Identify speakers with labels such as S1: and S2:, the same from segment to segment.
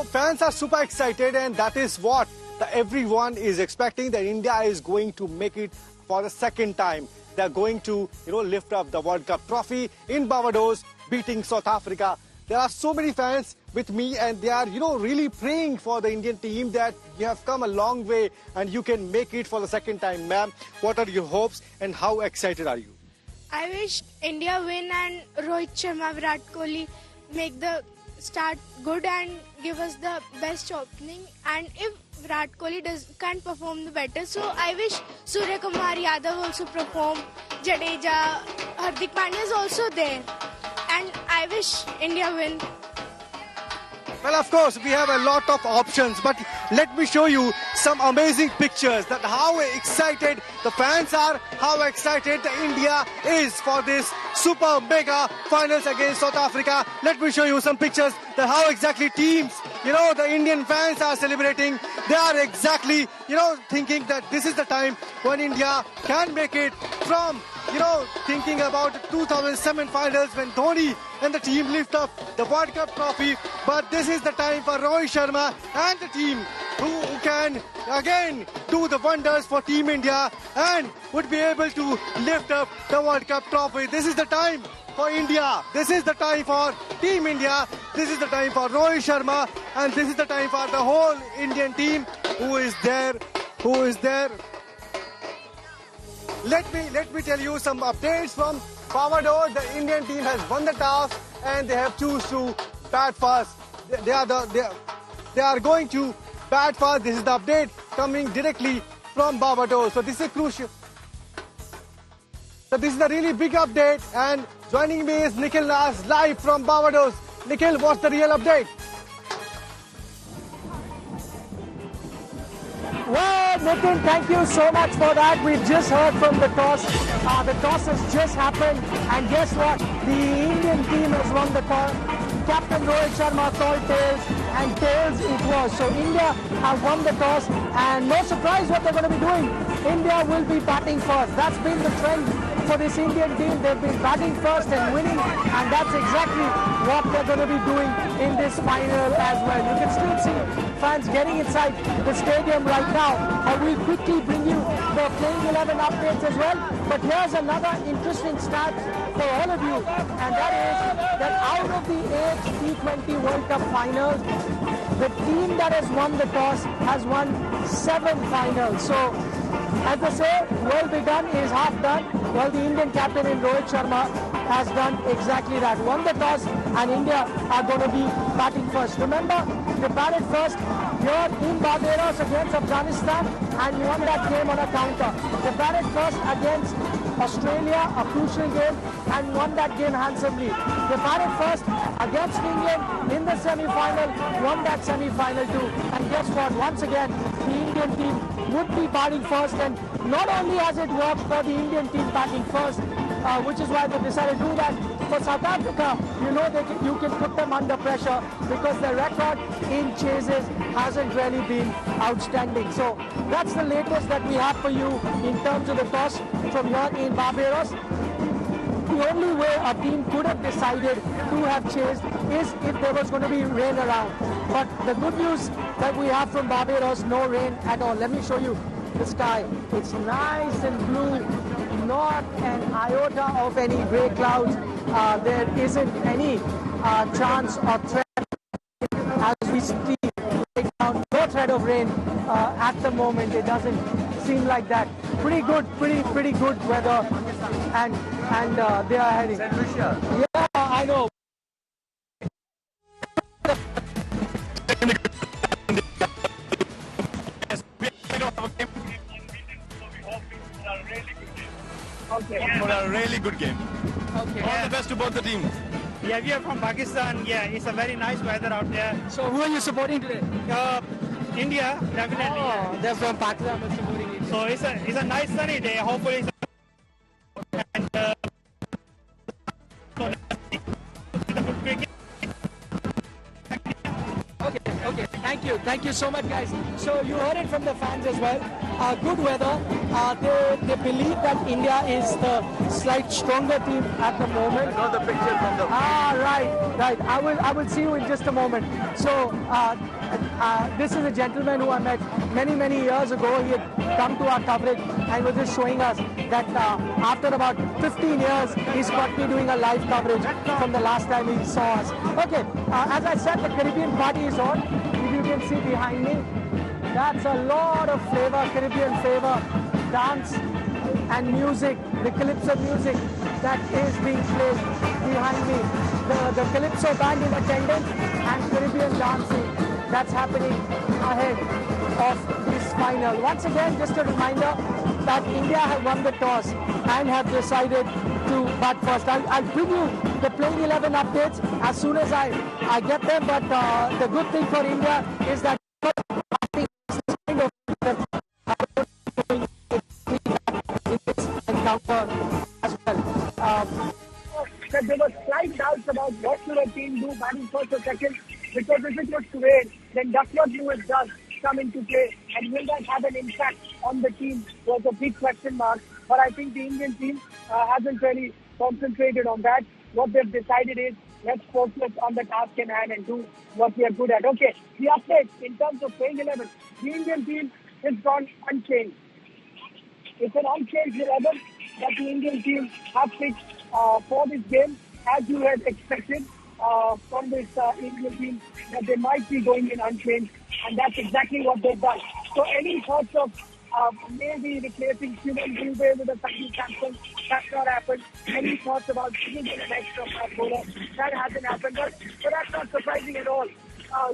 S1: So fans are super excited, and that is what everyone is expecting, that India is going to make it for the second time. They're going to, lift up the World Cup trophy in Barbados, beating South Africa. There are so many fans with me, and they are, really praying for the Indian team that you have come a long way and you can make it for the second time. Ma'am, what are your hopes and how excited are you?
S2: I wish India win and Rohit Sharma, Virat Kohli make the start good and give us the best opening. And if Virat Kohli can't perform the better, so I wish Surya Kumar Yadav also perform, Jadeja, Hardik Pandya is also there, and I wish India win.
S1: Well, of course, we have a lot of options, but let me show you some amazing pictures that how excited the fans are, how excited the India is for this super mega finals against South Africa. Let me show you some pictures that how exactly teams, the Indian fans are celebrating. They are exactly, thinking that this is the time when India can make it from, thinking about the 2007 finals when Dhoni and the team lift up the World Cup trophy. But this is the time for Rohit Sharma and the team who can again do the wonders for Team India and would be able to lift up the World Cup trophy. This is the time for India. This is the time for Team India. This is the time for Rohit Sharma, and this is the time for the whole Indian team who is there. Let me tell you some updates from Barbados. The Indian team has won the toss and they have choose to bat first. They are going to bat first. This is the update coming directly from Barbados. So this is crucial. So this is a really big update, and joining me is Nikhil Nas live from Barbados. Nikhil, what's the real update?
S3: Well, Nitin, thank you so much for that. We've just heard from the toss. The toss has just happened, and guess what? The Indian team has won the toss. Captain Rohit Sharma called tails, and tails it was. So India have won the toss, and no surprise what they're going to be doing. India will be batting first. That's been the trend for this Indian team. They've been batting first and winning, and that's exactly what they're going to be doing in this final as well. You can still see fans getting inside the stadium right now. I will quickly bring you the playing 11 updates as well. But here's another interesting stat for all of you, and that is that out of the 8 T20 World Cup finals, the team that has won the toss has won 7 finals. So, as they say, well begun is half done. Well, the Indian captain in Rohit Sharma has done exactly that. Won the toss, and India are going to be batting first. Remember, they batted first here in Barbados against Afghanistan and won that game on a counter. They batted first against Australia, a crucial game, and won that game handsomely. They batted first against England in the semi-final, won that semi-final too. And guess what? Once again, the Indian team would be batting first, and not only has it worked for the Indian team batting first, which is why they decided to do that. For South Africa, you can put them under pressure because their record in chases hasn't really been outstanding. So that's the latest that we have for you in terms of the toss from here in Barbados. The only way a team could have decided to have chased is if there was going to be rain around. But the good news that we have from Barbados, no rain at all. Let me show you the sky. It's nice and blue, not an iota of any grey clouds. There isn't any chance or threat as we see right now. No threat of rain at the moment. It doesn't seem like that. Pretty good weather, and they are heading. St. Lucia. Yeah, I know.
S4: Okay. For a really good game.
S3: Okay.
S4: All the best to both the teams.
S5: Yeah, we are from Pakistan. Yeah, it's a very nice weather out there.
S3: So who are you supporting today?
S5: India, definitely.
S3: Oh, they're from Pakistan, but supporting India.
S5: So it's a nice sunny day. Hopefully, and
S3: Okay. Thank you. Thank you so much, guys. So you heard it from the fans as well. Good weather. They believe that India is the slight stronger team at the moment.
S4: Got the picture from the...
S3: Right. I will see you in just a moment. So this is a gentleman who I met many years ago. He had come to our coverage and was just showing us that after about 15 years, he's got me doing a live coverage from the last time he saw us. Okay, as I said, the Caribbean party is on. If you can see behind me, that's a lot of flavor, Caribbean flavor, dance and music, the calypso music that is being played behind me. The calypso band in attendance and Caribbean dancing that's happening ahead of this final. Once again, just a reminder that India have won the toss and have decided to bat first. I'll bring you the playing 11 updates as soon as I get them, but the good thing for India is that as well.
S6: That there were slight doubts about what should a team do, batting first or second, because if it was to rain, then Duckworth Lewis does come into play, and will that have an impact on the team was a big question mark. But I think the Indian team hasn't really concentrated on that. What they've decided is, let's focus on the task in hand and do what we are good at. Okay, the update in terms of playing 11, the Indian team has gone unchanged. It's an unchanged 11 that the Indian team have picked for this game, as you had expected from this Indian team, that they might be going in unchanged, and that's exactly what they've done. So any thoughts of maybe replacing Shivam Dube with a Sanju Samson, that's not happened. Any thoughts about giving an extra fast bowler, that hasn't happened. But that's not surprising at all.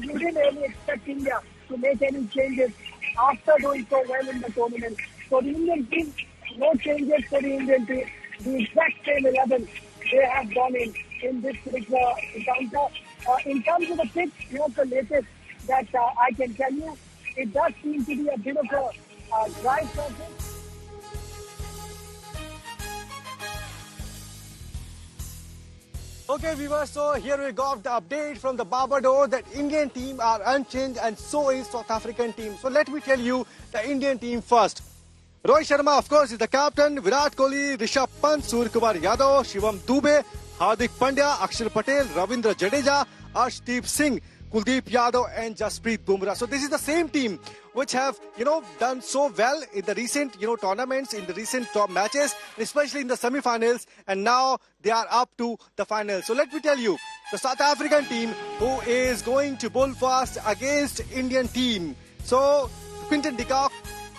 S6: You didn't really expect India to make any changes after doing so well in the tournament. So the Indian team, no changes for the Indian team. The exact same 11 they have gone in this particular encounter. In terms of the pitch, here's the latest that I can tell you. It does seem to be a bit of a dry surface.
S1: Okay, viewers, so here we got the update from the Barbados that Indian team are unchanged and so is South African team. So let me tell you the Indian team first. Rohit Sharma, of course, is the captain. Virat Kohli, Rishabh Pant, Suryakumar Yadav, Shivam Dube, Hardik Pandya, Akshar Patel, Ravindra Jadeja, Arshdeep Singh, Kuldeep Yadav and Jasprit Bumrah. So this is the same team which have, done so well in the recent, tournaments, in the recent top matches, especially in the semi-finals, and now they are up to the final. So let me tell you, the South African team who is going to bowl fast against Indian team. So Quinton de Kock,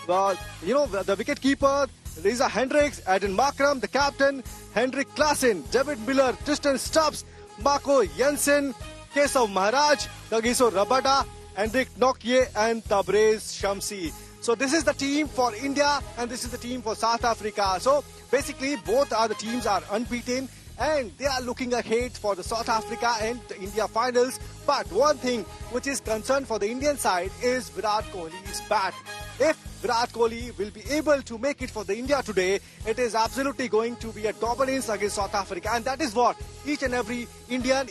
S1: the wicket keeper, Reza Hendricks, Aiden Markram, the captain, Hendrik Klaasen, David Miller, Tristan Stubbs, Marco Jansen, Kesav Maharaj, Kagiso Rabada, Hendrik Nokia and Tabrez Shamsi. So this is the team for India and this is the team for South Africa. So basically both are the teams are unbeaten and they are looking ahead for the South Africa and the India finals. But one thing which is concerned for the Indian side is Virat Kohli's bat. If Virat Kohli will be able to make it for the India today, it is absolutely going to be a dominance against South Africa. And that is what each and every Indian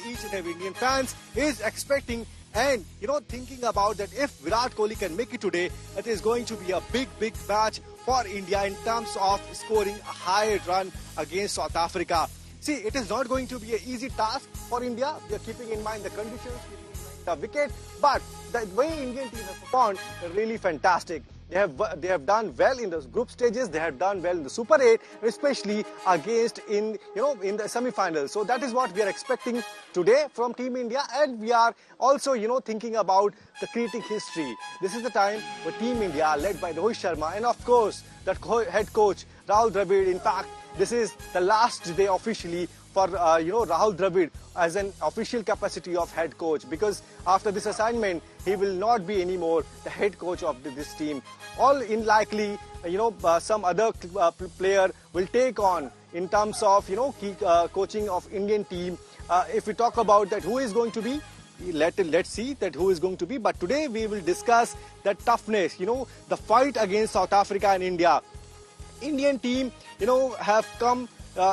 S1: fans is expecting and, thinking about that if Virat Kohli can make it today, it is going to be a big match for India in terms of scoring a high run against South Africa. See, it is not going to be an easy task for India. We are keeping in mind the conditions, keeping in mind the wicket, but the way Indian team has performed is really fantastic. They have done well in the group stages. They have done well in the Super 8, especially against in the semi-finals. So that is what we are expecting today from Team India, and we are also thinking about the creating history. This is the time where Team India, led by Rohit Sharma, and of course that head coach Rahul Dravid. In fact, this is the last day officially for Rahul Dravid as an official capacity of head coach, because after this assignment he will not be anymore the head coach of this team. All unlikely, some other player will take on in terms of coaching of Indian team. If we talk about that, who is going to be? Let's see that who is going to be. But today we will discuss the toughness, the fight against South Africa and India. Indian team, have come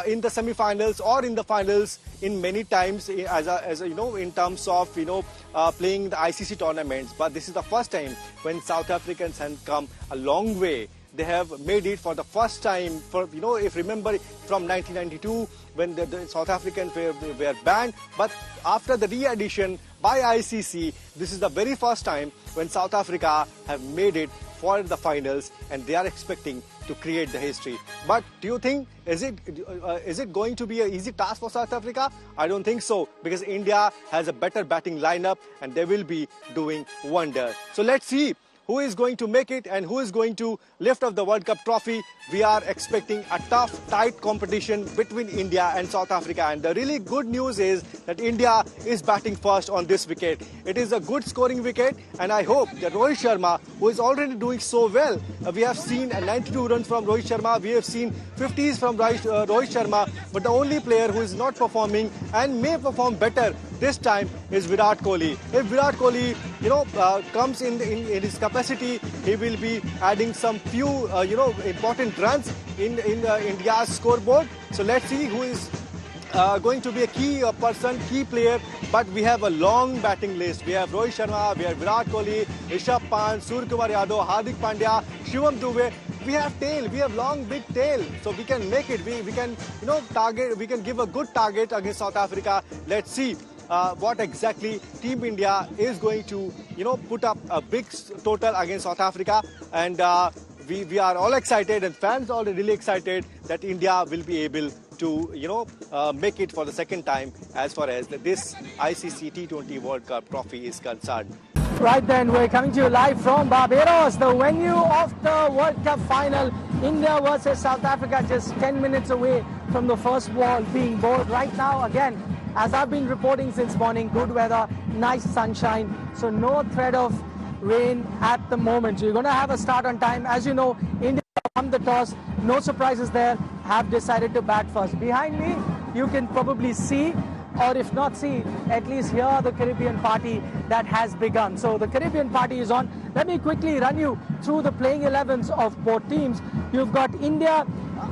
S1: in the semi-finals or in the finals in many times in terms of playing the ICC tournaments. But this is the first time when South Africans have come a long way. They have made it for the first time. If remember from 1992 when the South Africans were banned, but after the re-addition by ICC, this is the very first time when South Africa have made it for the finals, and they are expecting to create the history. But do you think is it going to be an easy task for South Africa? I don't think so, because India has a better batting lineup and they will be doing wonders. So let's see who is going to make it and who is going to lift up the World Cup trophy. We are expecting a tough, tight competition between India and South Africa. And the really good news is that India is batting first on this wicket. It is a good scoring wicket, and I hope that Rohit Sharma, who is already doing so well, we have seen 92 runs from Rohit Sharma, we have seen 50s from Rohit Sharma, but the only player who is not performing and may perform better this time is Virat Kohli. If Virat Kohli, comes in his capacity, he will be adding some few, important runs in India's scoreboard. So let's see who is going to be a key person, key player. But we have a long batting list. We have Rohit Sharma, we have Virat Kohli, Rishabh Pant, Suryakumar Yadav, Hardik Pandya, Shivam Dube. We have tail, we have long big tail, so we can make it. We can target, we can give a good target against South Africa. Let's see what exactly Team India is going to put up a big total against South Africa. And we are all excited, and fans are really excited that India will be able to make it for the second time as far as this ICC T20 World Cup trophy is concerned.
S3: Right then, we're coming to you live from Barbados, the venue of the World Cup final. India versus South Africa, just 10 minutes away from the first ball being bowled. Right now, again, as I've been reporting since morning, good weather, nice sunshine, so no threat of rain at the moment. So you're going to have a start on time. As you know, India won the toss, no surprises there, have decided to bat first. Behind me, you can probably see, or if not see, at least hear the Caribbean party that has begun. So the Caribbean party is on. Let me quickly run you through the playing 11s of both teams. You've got India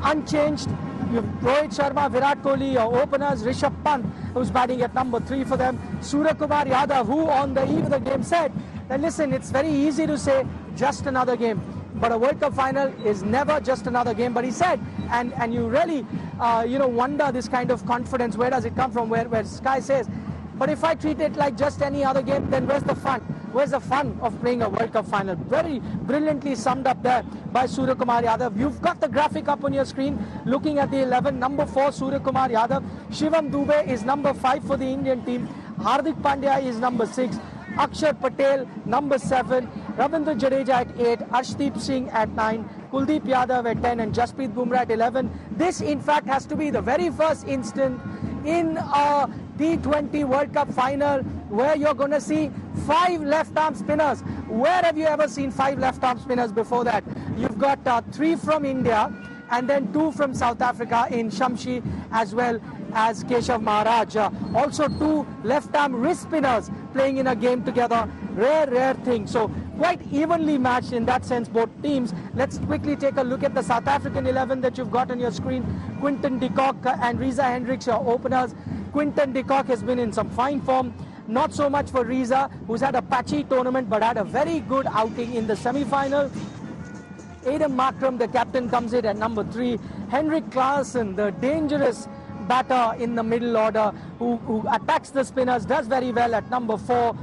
S3: unchanged. You've Rohit Sharma, Virat Kohli, your openers, Rishabh Pant, who's batting at number 3 for them. Suryakumar Yadav, who on the eve of the game said that, listen, it's very easy to say just another game, but a World Cup final is never just another game. But he said, and you really, wonder this kind of confidence, where does it come from, where Sky says, but if I treat it like just any other game, then where's the fun? Where's the fun of playing a World Cup final? Very brilliantly summed up there by Suryakumar Yadav. You've got the graphic up on your screen, looking at the 11. Number 4, Suryakumar Yadav. Shivam Dube is number 5 for the Indian team. Hardik Pandya is number 6. Akshar Patel, number 7. Ravindra Jadeja at 8. Arshdeep Singh at 9. Kuldeep Yadav at 10. And Jasprit Bumrah at 11. This, in fact, has to be the very first instant in a T20 World Cup final where you're going to see 5 left-arm spinners. Where have you ever seen 5 left-arm spinners before that? You've got 3 from India and then 2 from South Africa in Shamshi as well as Keshav Maharaj. Also 2 left-arm wrist spinners playing in a game together. Rare thing. So quite evenly matched in that sense, both teams. Let's quickly take a look at the South African 11 that you've got on your screen. Quinton de Kock and Reza Hendricks, your openers. Quinton de Kock has been in some fine form. Not so much for Reza, who's had a patchy tournament but had a very good outing in the semi-final. Adam Markram, the captain, comes in at number 3. Henrik Klaasen, the dangerous batter in the middle order, who attacks the spinners, does very well at number 4.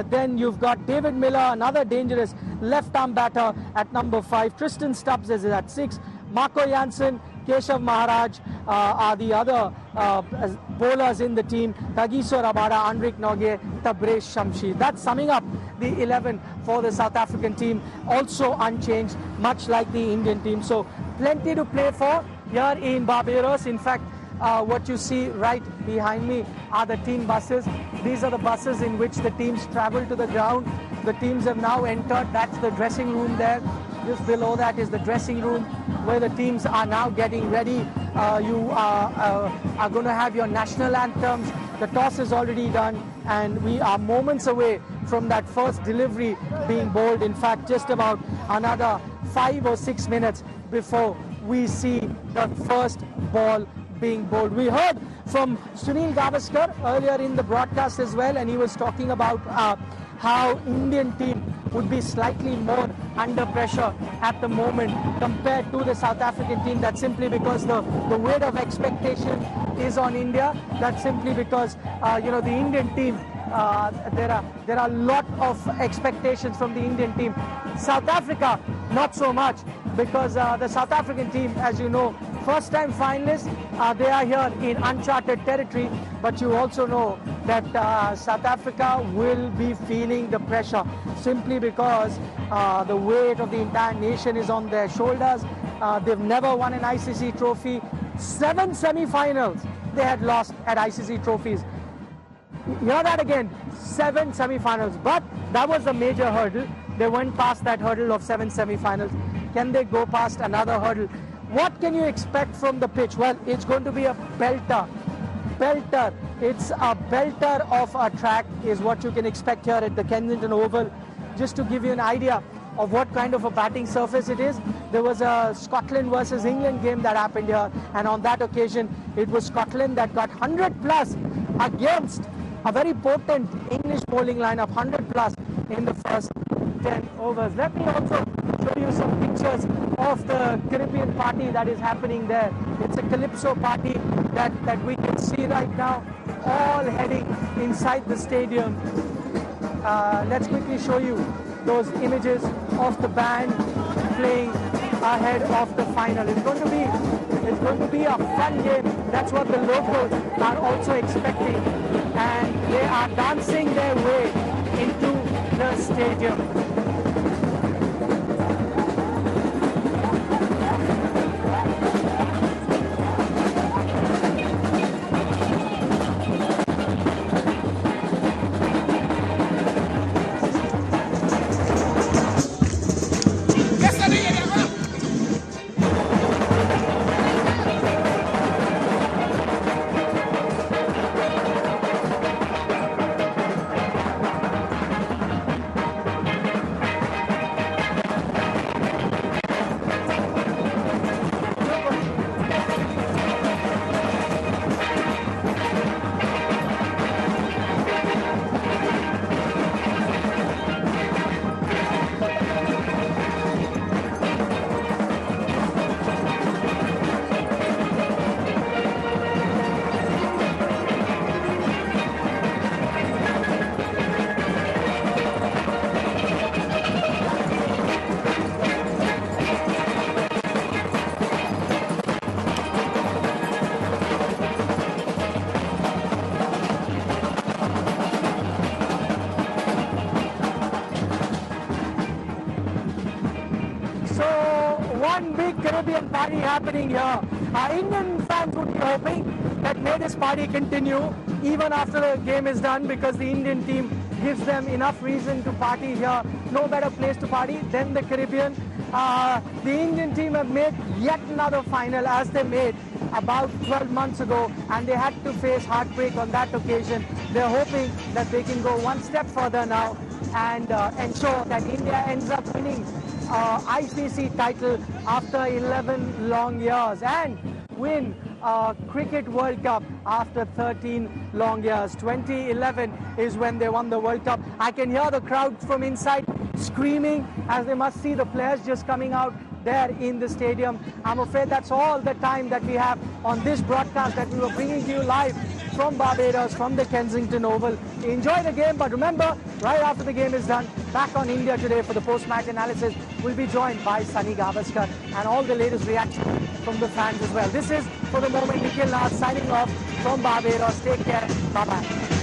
S3: Then you've got David Miller, another dangerous left-arm batter at number 5. Tristan Stubbs is at 6. Marco Jansen, Keshav Maharaj are the other bowlers in the team. Kagiso Rabada, Anrik Nogue, Tabraiz Shamshi. That's summing up the 11 for the South African team. Also unchanged, much like the Indian team. So plenty to play for here in Barbados. In fact, what you see right behind me are the team buses. These are the buses in which the teams travel to the ground. The teams have now entered. That's the dressing room there. Just below that is the dressing room where the teams are now getting ready. You are going to have your national anthems. The toss is already done, and we are moments away from that first delivery being bowled. In fact, just about another 5 or 6 minutes before we see the first ball being bowled. We heard from Sunil Gavaskar earlier in the broadcast as well, and he was talking about how Indian team would be slightly more under pressure at the moment compared to the South African team. That's simply because the weight of expectation is on India. That's simply because the Indian team, there are a lot of expectations from the Indian team. South Africa, not so much, because the South African team, as you know, first time finalists, they are here in uncharted territory, but you also know that South Africa will be feeling the pressure simply because the weight of the entire nation is on their shoulders. They've never won an ICC trophy. 7 semi-finals they had lost at ICC trophies. Hear that again, 7 semi-finals, but that was a major hurdle. They went past that hurdle of 7 semi-finals. Can they go past another hurdle? What can you expect from the pitch? Well, it's going to be a belter. It's a belter of a track is what you can expect here at the Kensington Oval. Just to give you an idea of what kind of a batting surface it is, there was a Scotland versus England game that happened here, and on that occasion it was Scotland that got 100 plus against a very potent English bowling lineup, 100 plus in the first 10 overs. Let me also show you some pictures of the Caribbean party that is happening there. It's a calypso party that we can see right now, all heading inside the stadium. Let's quickly show you those images of the band playing ahead of the final. It's going to be a fun game. That's what the locals are also expecting, and they are dancing their way into the stadium. One big Caribbean party happening here. Indian fans would be hoping that may this party continue even after the game is done, because the Indian team gives them enough reason to party here. No better place to party than the Caribbean. The Indian team have made yet another final, as they made about 12 months ago, and they had to face heartbreak on that occasion. They're hoping that they can go one step further now and ensure that India ends up winning ICC title after 11 long years and win Cricket World Cup after 13 long years. 2011 is when they won the World Cup. I can hear the crowd from inside screaming as they must see the players just coming out there in the stadium. I'm afraid that's all the time that we have on this broadcast that we were bringing to you live from Barbados, from the Kensington Oval. Enjoy the game, but remember, right after the game is done, back on India Today for the post-match analysis, we'll be joined by Sunny Gavaskar and all the latest reactions from the fans as well. This is, for the moment, Nikhil Nath signing off from Barbados. Take care. Bye-bye.